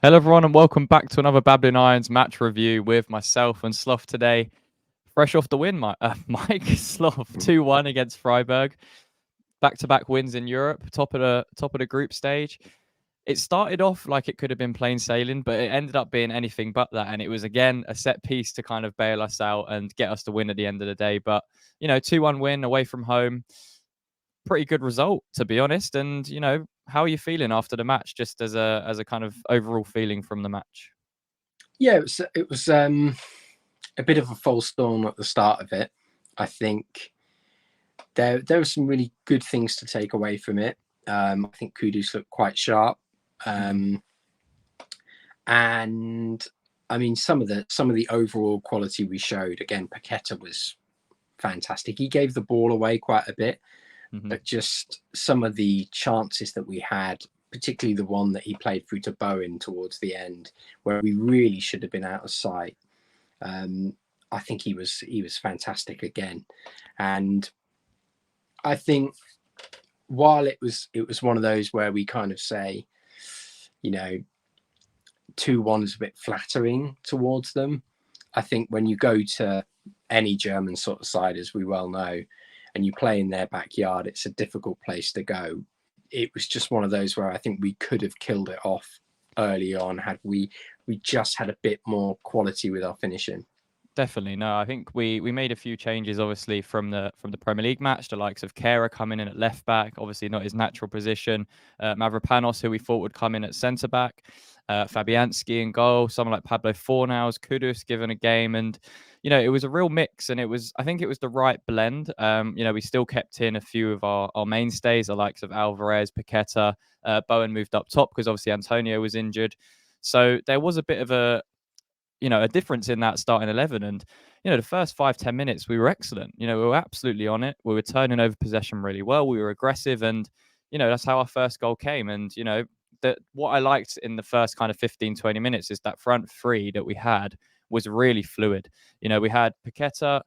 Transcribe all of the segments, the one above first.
Hello, everyone, and welcome back to another Babbling Irons match review with myself and Sloth today. Fresh off the win, Mike Sloth 2-1 against Freiburg. Back-to-back wins in Europe, top of the group stage. It started off like it could have been plain sailing, but it ended up being anything but that. And it was again a set piece to kind of bail us out and get us the win at the end of the day. But 2-1 win away from home, pretty good result, to be honest. And how are you feeling after the match, just as a kind of overall feeling from the match? Yeah, it was a bit of a false storm at the start of it. I think there were some really good things to take away from it. I think Kudus looked quite sharp, and I mean some of the overall quality we showed. Again, Paqueta was fantastic. He gave the ball away quite a bit, but just some of the chances that we had, particularly the one that he played through to Bowen towards the end, where we really should have been out of sight. I think he was fantastic again, and I think while it was one of those where we kind of say, 2-1 is a bit flattering towards them. I think when you go to any German sort of side, as we well know, and you play in their backyard, it's a difficult place to go. It was just one of those where I think we could have killed it off early on had we just had a bit more quality with our finishing. Definitely. No, I think we made a few changes, obviously, from the Premier League match. The likes of Kera coming in at left back, obviously not his natural position. Mavropanos, who we thought would come in at centre back. Fabianski in goal. Someone like Pablo Fornals, Kudus given a game, and it was a real mix, and I think it was the right blend. We still kept in a few of our mainstays, the likes of Alvarez, Paqueta. Bowen moved up top because obviously Antonio was injured. So there was a bit of a difference in that starting 11. And, the first 5-10 minutes, we were excellent. We were absolutely on it. We were turning over possession really well. We were aggressive. And, that's how our first goal came. And, what I liked in the first kind of 15-20 minutes is that front three that we had was really fluid. We had Paqueta,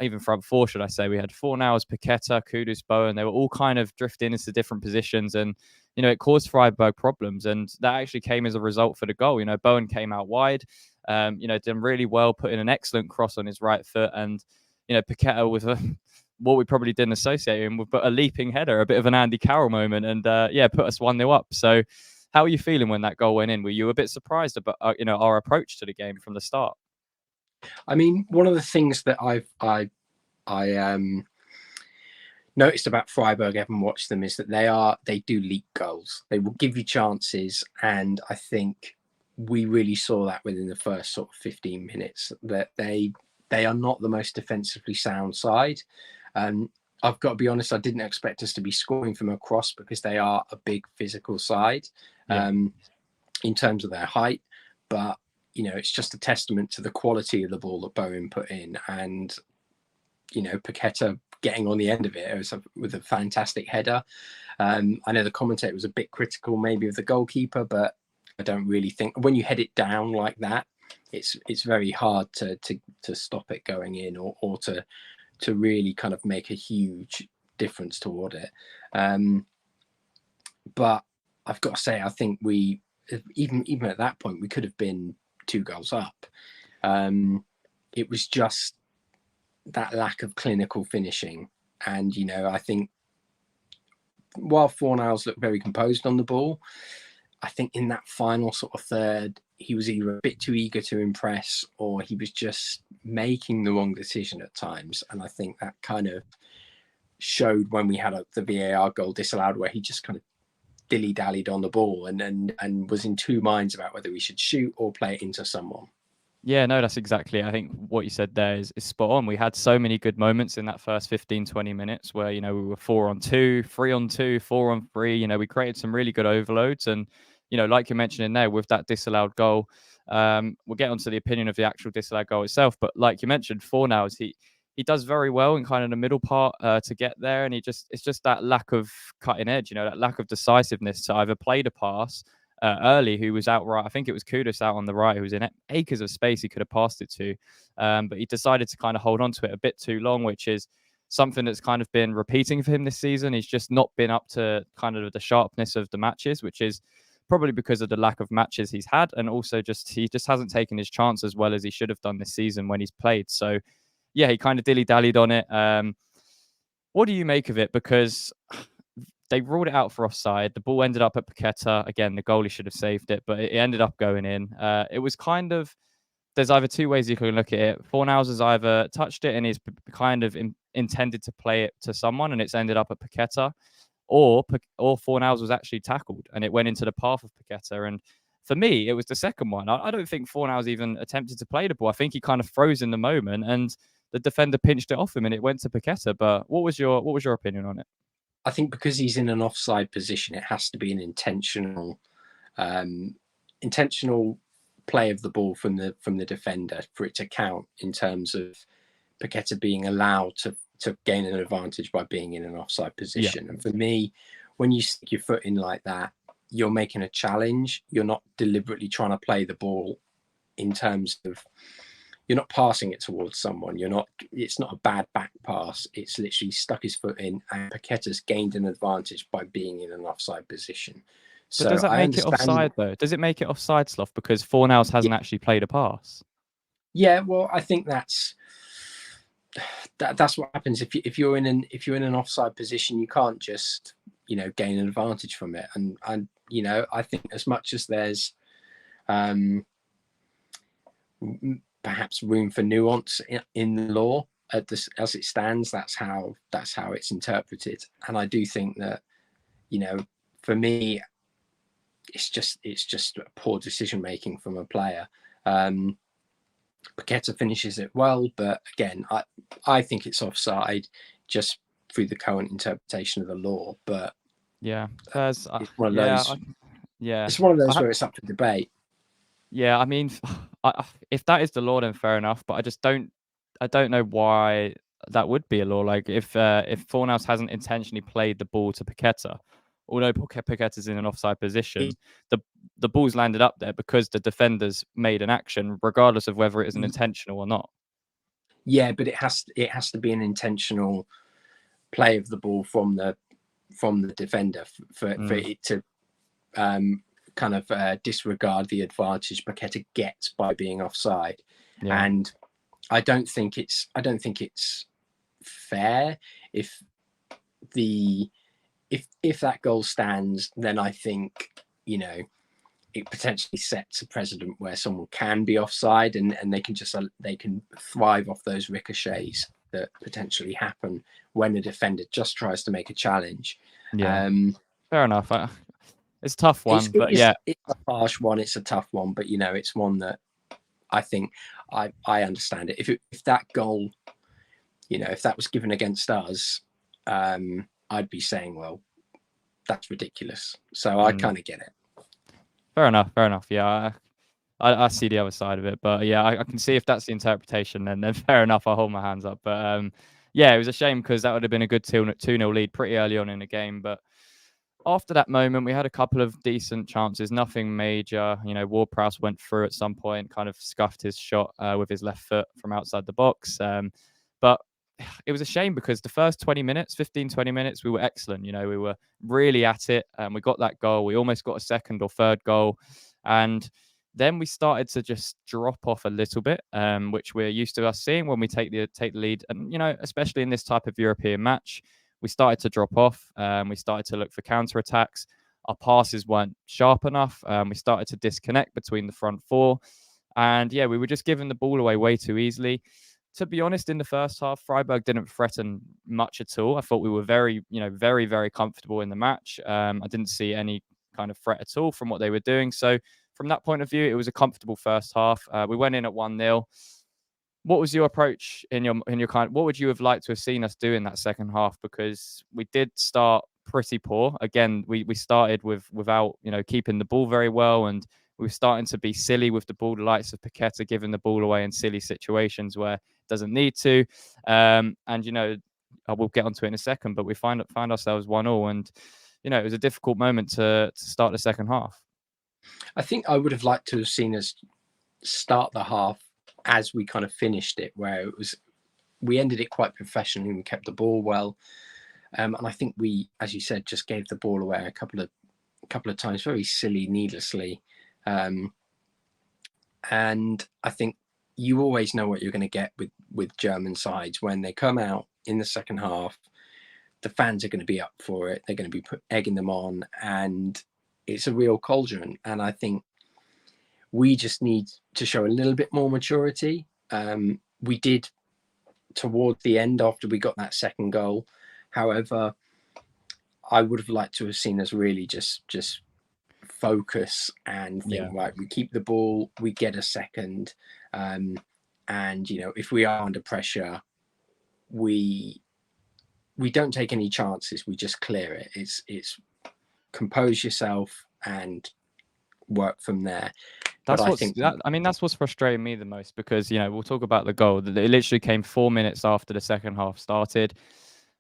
even front four, should I say. We had Fornals, Paqueta, Kudus, Bowen. They were all kind of drifting into different positions. And, it caused Freiburg problems. And that actually came as a result for the goal. Bowen came out wide. Done really well, put in an excellent cross on his right foot, and Paqueta with what we probably didn't associate him with, but a leaping header, a bit of an Andy Carroll moment, and put us 1-0 up. So, how are you feeling when that goal went in? Were you a bit surprised about our approach to the game from the start? I mean, one of the things that I noticed about Freiburg, having watched them, is that they do leak goals. They will give you chances, and I think we really saw that within the first sort of 15 minutes, that they are not the most defensively sound side. I've got to be honest, I didn't expect us to be scoring from across because they are a big physical side in terms of their height. But, it's just a testament to the quality of the ball that Bowen put in. And, Paqueta getting on the end of it with a fantastic header. I know the commentator was a bit critical maybe of the goalkeeper, but I don't really think when you head it down like that, it's very hard to stop it going in or to really kind of make a huge difference toward it. But I've got to say, I think we even at that point we could have been 2 goals up. It was just that lack of clinical finishing, and I think while Fornals looked very composed on the ball, I think in that final sort of third, he was either a bit too eager to impress or he was just making the wrong decision at times. And I think that kind of showed when we had the VAR goal disallowed, where he just kind of dilly-dallied on the ball and was in two minds about whether we should shoot or play it into someone. Yeah, no, that's exactly. I think what you said there is spot on. We had so many good moments in that first 15-20 minutes where, we were 4-on-2, 3-on-2, 4-on-3. We created some really good overloads. And, like you mentioned in there with that disallowed goal, we'll get onto the opinion of the actual disallowed goal itself. But like you mentioned, Fornals, he does very well in kind of the middle part to get there. And it's just that lack of cutting edge, that lack of decisiveness to either play the pass early, who was out right. I think it was Kudus out on the right, who was in acres of space he could have passed it to. But he decided to kind of hold on to it a bit too long, which is something that's kind of been repeating for him this season. He's just not been up to kind of the sharpness of the matches, which is probably because of the lack of matches he's had, and also he just hasn't taken his chance as well as he should have done this season when he's played. So yeah, he kind of dilly-dallied on it. What do you make of it? Because they ruled it out for offside. The ball ended up at Paqueta. Again, the goalie should have saved it, but it ended up going in. It was kind of, there's either two ways you can look at it. Fornals has either touched it and is kind of intended to play it to someone, and it's ended up at Paqueta, or Fornals was actually tackled and it went into the path of Paqueta. And for me, it was the second one. I don't think Fornals even attempted to play the ball. I think he kind of froze in the moment, and the defender pinched it off him, and it went to Paqueta. But what was your opinion on it? I think because he's in an offside position, it has to be an intentional play of the ball from the defender for it to count in terms of Paqueta being allowed to gain an advantage by being in an offside position. Yeah. And for me, when you stick your foot in like that, you're making a challenge. You're not deliberately trying to play the ball in terms of, you're not passing it towards someone. It's not a bad back pass. It's literally stuck his foot in, and Paqueta's gained an advantage by being in an offside position. But so does that make it offside though? Does it make it offside, Sloth? Because Fornals hasn't actually played a pass. Yeah, well, I think that's what happens if you're in an offside position. You can't just gain an advantage from it. And I think as much as there's perhaps room for nuance in the law as it stands, that's how it's interpreted. And I do think that for me, it's just poor decision making from a player. Paqueta finishes it well, but again, I think it's offside just through the current interpretation of the law. But yeah, it's one of those. It's one of those where it's up for debate. Yeah, I mean, if that is the law, then fair enough. But I don't know why that would be a law. Like if Fornals hasn't intentionally played the ball to Paqueta, although Paqueta's in an offside position, the ball's landed up there because the defenders made an action, regardless of whether it is an intentional or not. Yeah, but it has to be an intentional play of the ball from the defender for it to kind of disregard the advantage Paqueta gets by being offside. Yeah. And I don't think it's fair if that goal stands, then I think it potentially sets a precedent where someone can be offside and they can thrive off those ricochets that potentially happen when a defender just tries to make a challenge. Yeah, fair enough. It's a tough one, it's a harsh one. It's a tough one, but it's one that I think I understand it. If that goal, if that was given against us, I'd be saying, well, that's ridiculous. So I kind of get it. Fair enough. Yeah, I see the other side of it, but yeah, I can see if that's the interpretation, then fair enough. I'll hold my hands up. But yeah, it was a shame because that would have been a good 2-0 lead pretty early on in the game. But after that moment, we had a couple of decent chances, nothing major. Ward-Prowse went through at some point, kind of scuffed his shot with his left foot from outside the box. But it was a shame because the first 20 minutes, we were excellent. We were really at it. We got that goal. We almost got a second or third goal. And then we started to just drop off a little bit, which we're used to us seeing when we take the lead. And, especially in this type of European match, we started to drop off. We started to look for counterattacks. Our passes weren't sharp enough. We started to disconnect between the front four. And yeah, we were just giving the ball away way too easily. To be honest, in the first half, Freiburg didn't threaten much at all. I thought we were very, very, very comfortable in the match. I didn't see any kind of threat at all from what they were doing. So from that point of view, it was a comfortable first half. We went in at 1-0. What was your approach in your what would you have liked to have seen us do in that second half? Because we did start pretty poor. Again, we started without, keeping the ball very well, and we were starting to be silly with the ball, the likes of Paqueta giving the ball away in silly situations where it doesn't need to. And, I will get onto it in a second, but we find ourselves 1-1, and, it was a difficult moment to start the second half. I think I would have liked to have seen us start the half as we kind of finished it, where we ended it quite professionally. We kept the ball well. And I think we, as you said, just gave the ball away a couple of a couple of times, very silly, needlessly. And I think you always know what you're going to get with German sides when they come out in the second half. The fans are going to be up for it. They're going to be egging them on, and it's a real cauldron. And I think we just need to show a little bit more maturity. We did towards the end after we got that second goal. However, I would have liked to have seen us really just focus and think, right, we keep the ball, we get a second, and if we are under pressure, we don't take any chances. We just clear it. It's compose yourself and work from there. That's what's frustrating me the most, because we'll talk about the goal. It literally came 4 minutes after the second half started.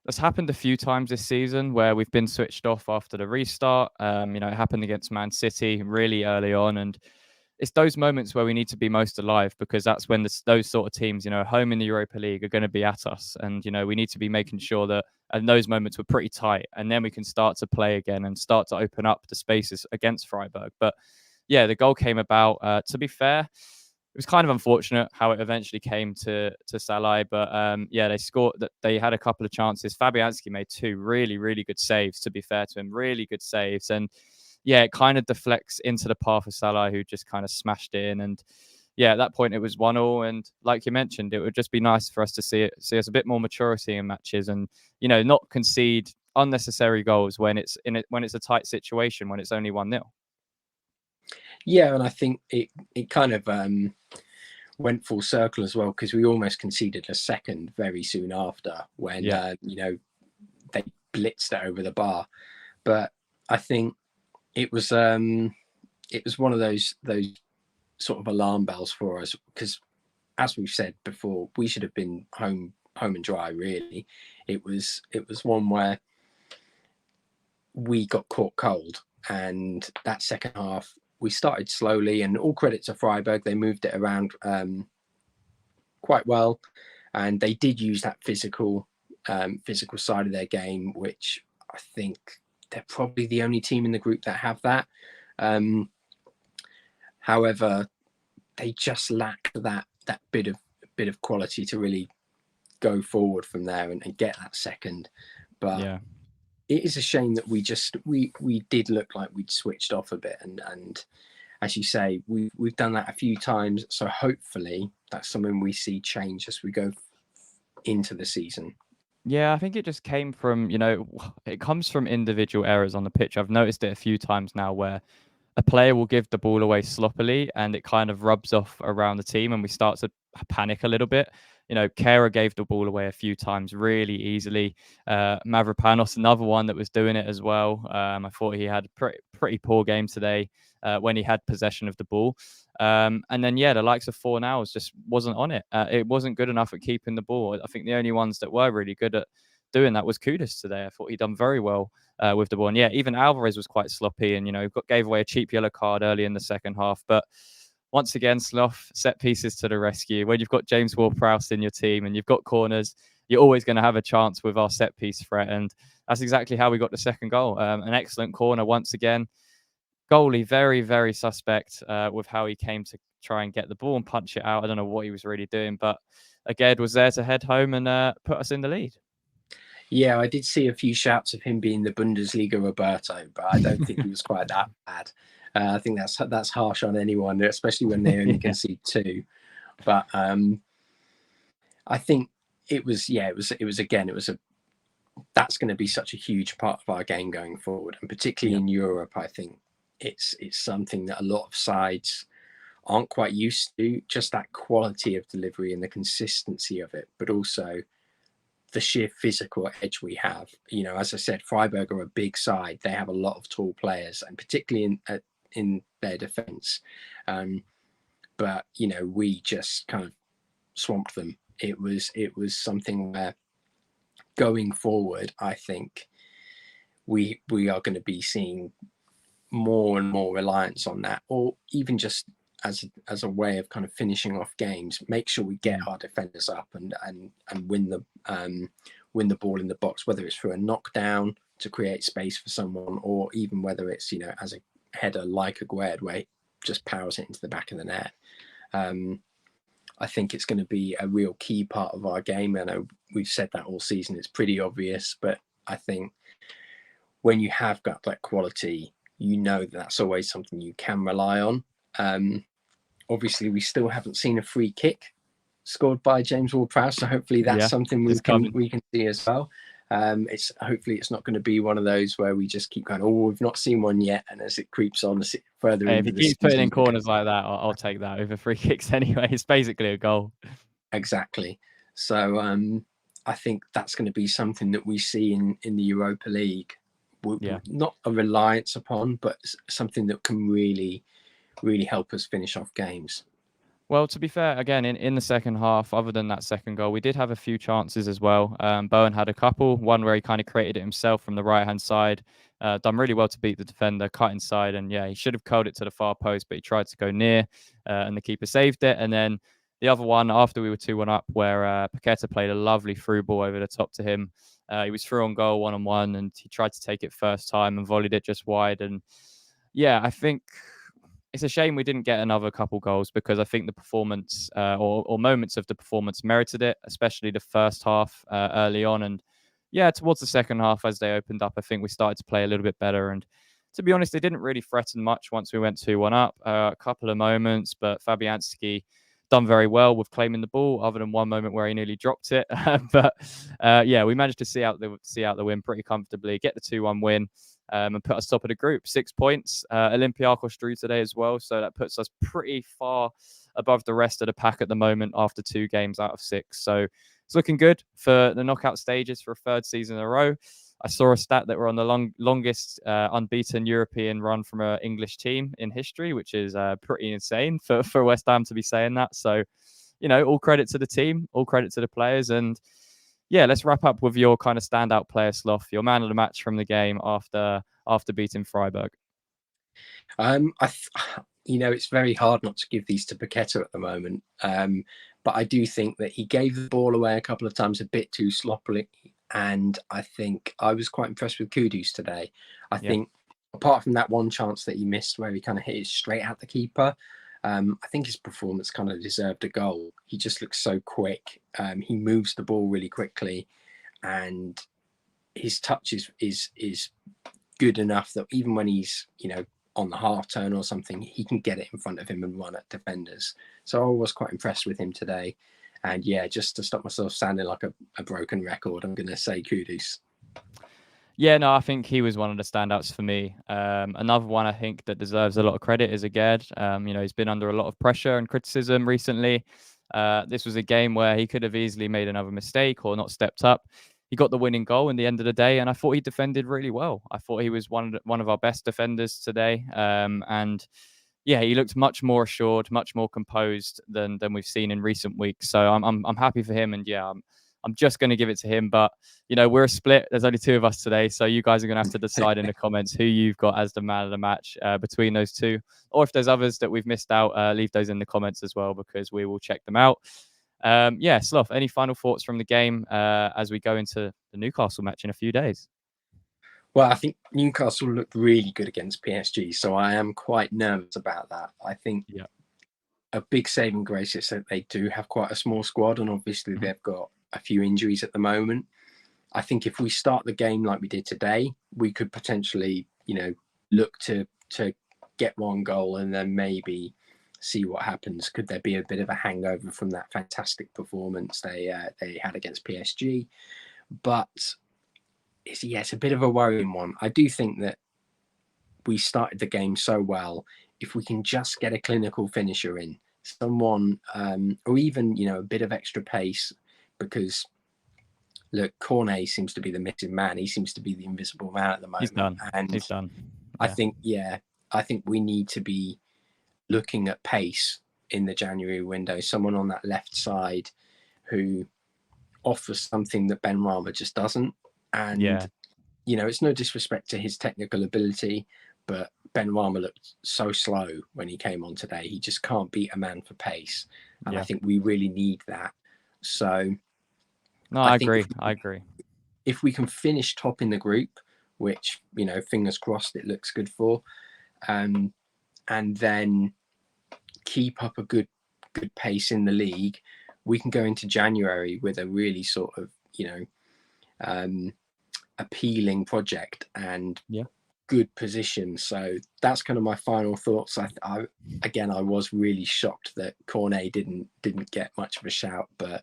That's happened a few times this season where we've been switched off after the restart. It happened against Man City really early on, and it's those moments where we need to be most alive, because that's when those sort of teams, home in the Europa League, are going to be at us, and we need to be making sure that, and those moments were pretty tight, and then we can start to play again and start to open up the spaces against Freiburg. But yeah, the goal came about. To be fair, it was kind of unfortunate how it eventually came to Salah, but they scored. They had a couple of chances. Fabianski made 2 really, really good saves. To be fair to him, really good saves, and yeah, it kind of deflects into the path of Salah, who just kind of smashed it in. And yeah, at that point it was 1-1. And like you mentioned, it would just be nice for us to see us a bit more maturity in matches, and not concede unnecessary goals when it's a tight situation, when it's only 1-0. Yeah, and I think it kind of went full circle as well, because we almost conceded a second very soon after when they blitzed it over the bar. But I think it was one of those sort of alarm bells for us, because as we've said before, we should have been home and dry. Really, it was one where we got caught cold, and that second half we started slowly, and all credit to Freiburg. They moved it around quite well, and they did use that physical side of their game, which I think they're probably the only team in the group that have that. However, they just lack that bit of quality to really go forward from there and get that second. But yeah, it is a shame that we did look like we'd switched off a bit, and as you say, we've done that a few times. So hopefully that's something we see change as we go into the season. Yeah, I think it just came from, it comes from individual errors on the pitch. I've noticed it a few times now where a player will give the ball away sloppily and it kind of rubs off around the team and we start to panic a little bit. Kehrer gave the ball away a few times really easily. Mavropanos, another one that was doing it as well. I thought he had a pretty poor game today when he had possession of the ball. And then, the likes of Fornals just wasn't on it. It wasn't good enough at keeping the ball. I think the only ones that were really good at doing that was Kudus today. I thought he'd done very well with the ball. And even Alvarez was quite sloppy and, gave away a cheap yellow card early in the second half. But once again, Slough, set pieces to the rescue. When you've got James Ward-Prowse in your team and you've got corners, you're always going to have a chance with our set piece threat. And that's exactly how we got the second goal. An excellent corner once again. Goalie, very, very suspect with how he came to try and get the ball and punch it out. I don't know what he was really doing, but Aged was there to head home and put us in the lead. Yeah, I did see a few shouts of him being the Bundesliga Roberto, but I don't think he was quite that bad. I think that's harsh on anyone, especially when they only concede 2. But I think that's going to be such a huge part of our game going forward, and particularly in Europe. I think it's something that a lot of sides aren't quite used to, just that quality of delivery and the consistency of it, but also the sheer physical edge we have. As I said, Freiburg are a big side. They have a lot of tall players, and particularly in their defence. But we just kind of swamped them. It was something where going forward, I think we are going to be seeing more and more reliance on that, or even just as a way of kind of finishing off games. Make sure we get our defenders up and win the ball in the box, whether it's through a knockdown to create space for someone, or even whether it's, you know, as a header like Aguerd, where he just powers it into the back of the net. I think it's going to be a real key part of our game. I know we've said that all season. It's pretty obvious, but I think when you have got that quality, you know that's always something you can rely on. Obviously, we still haven't seen a free kick scored by James Ward-Prowse, so hopefully that's something we can see as well. It's hopefully it's not going to be one of those where we just keep going, oh, we've not seen one yet, and as it creeps on further into the season, if he keeps putting in corners like that, I'll take that over free kicks anyway. It's basically a goal. Exactly. So I think that's going to be something that we see in the Europa League. Not a reliance upon, but something that can really help us finish off games. Well, to be fair, again, in the second half, other than that second goal, we did have a few chances as well. Bowen had a couple, one where he kind of created it himself from the right-hand side. Done really well to beat the defender, cut inside, and yeah, he should have curled it to the far post, but he tried to go near, and the keeper saved it. And then the other one, after we were 2-1 up, where Paqueta played a lovely through ball over the top to him. He was through on goal, 1-on-1, and he tried to take it first time and volleyed it just wide. And yeah, I think it's a shame we didn't get another couple goals, because I think the performance or moments of the performance merited it, especially the first half early on. And yeah, towards the second half, as they opened up, I think we started to play a little bit better. And to be honest, they didn't really threaten much once we went 2-1 up. A couple of moments, but Fabianski done very well with claiming the ball, other than one moment where he nearly dropped it. But yeah, we managed to see out the win pretty comfortably, get the 2-1 win. And put us top of the group, 6 points. Olympiacos drew today as well, so that puts us pretty far above the rest of the pack at the moment after 2 games out of 6. So it's looking good for the knockout stages for a third season in a row. I saw a stat that we're on the longest unbeaten European run from an English team in history, which is pretty insane for West Ham to be saying that. So, you know, all credit to the team, all credit to the players. And yeah, let's wrap up with your kind of standout player, Sloth, your man of the match from the game after beating Freiburg. You know, it's very hard not to give these to Paqueta at the moment. But I do think that he gave the ball away a couple of times a bit too sloppily. And I think I was quite impressed with Kudus today. I think apart from that one chance that he missed where he kind of hit it straight at the keeper, I think his performance kind of deserved a goal. He just looks so quick. He moves the ball really quickly, and his touch is good enough that even when he's, you know, on the half turn or something, he can get it in front of him and run at defenders. So I was quite impressed with him today. And yeah, just to stop myself sounding like a broken record, I'm going to say Kudus. Yeah, no, I think he was one of the standouts for me. Another one I think that deserves a lot of credit is Aguerd. You know, he's been under a lot of pressure and criticism recently. This was a game where he could have easily made another mistake or not stepped up. He got the winning goal in the end of the day, and I thought he defended really well. I thought he was one of our best defenders today. And yeah, he looked much more assured, much more composed than we've seen in recent weeks. So I'm happy for him, and yeah, I'm just going to give it to him. But you know, we're a split. There's only 2 of us today, so you guys are going to have to decide in the comments who you've got as the man of the match between those 2, or if there's others that we've missed out, leave those in the comments as well, because we will check them out. Yeah, Sloth, any final thoughts from the game as we go into the Newcastle match in a few days? Well, I think Newcastle looked really good against PSG, so I am quite nervous about that. I think a big saving grace is that they do have quite a small squad, and obviously they've got a few injuries at the moment. I think if we start the game like we did today, we could potentially, you know, look to get 1 goal and then maybe see what happens. Could there be a bit of a hangover from that fantastic performance they had against PSG? But it's a bit of a worrying one. I do think that we started the game so well. If we can just get a clinical finisher in, someone, or even, you know, a bit of extra pace, because look, Cornet seems to be the missing man. He seems to be the invisible man at the moment. He's done. And he's done. Yeah. I think we need to be looking at pace in the January window. Someone on that left side who offers something that Benrahma just doesn't. And you know, it's no disrespect to his technical ability, but Benrahma looked so slow when he came on today. He just can't beat a man for pace, and I think we really need that. So no, I agree. If we can finish top in the group, which, fingers crossed it looks good for. And then keep up a good pace in the league, we can go into January with a really sort of, appealing project and good position. So that's kind of my final thoughts. I was really shocked that Cornet didn't get much of a shout, but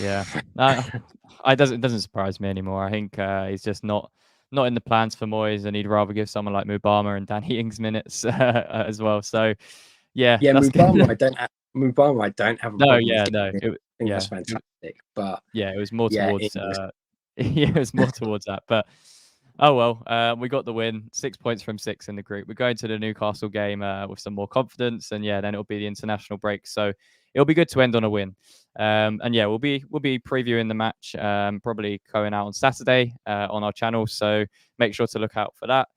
yeah, it doesn't surprise me anymore. I think he's just not in the plans for Moyes, and he'd rather give someone like Mubama and Danny Ings minutes as well. So yeah, that's Mubama, I don't have a no, problem yeah, with. no, I think that's fantastic, but it was more yeah, towards yeah, it was more towards that. But oh well, we got the win, 6 points from 6 in the group. We're going to the Newcastle game with some more confidence, and yeah, then it'll be the international break. So it'll be good to end on a win. And yeah, we'll be previewing the match, probably going out on Saturday on our channel. So make sure to look out for that.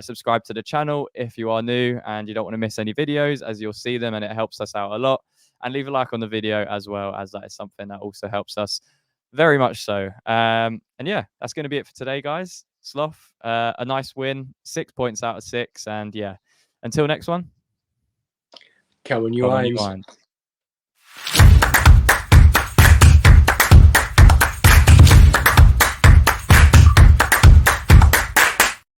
Subscribe to the channel if you are new and you don't want to miss any videos, as you'll see them, and it helps us out a lot. And leave a like on the video as well, as that is something that also helps us very much so. And yeah, that's going to be it for today, guys. Sloth, a nice win, 6 points out of 6. And yeah, until next one, Come on, you come on, you eyes. mind.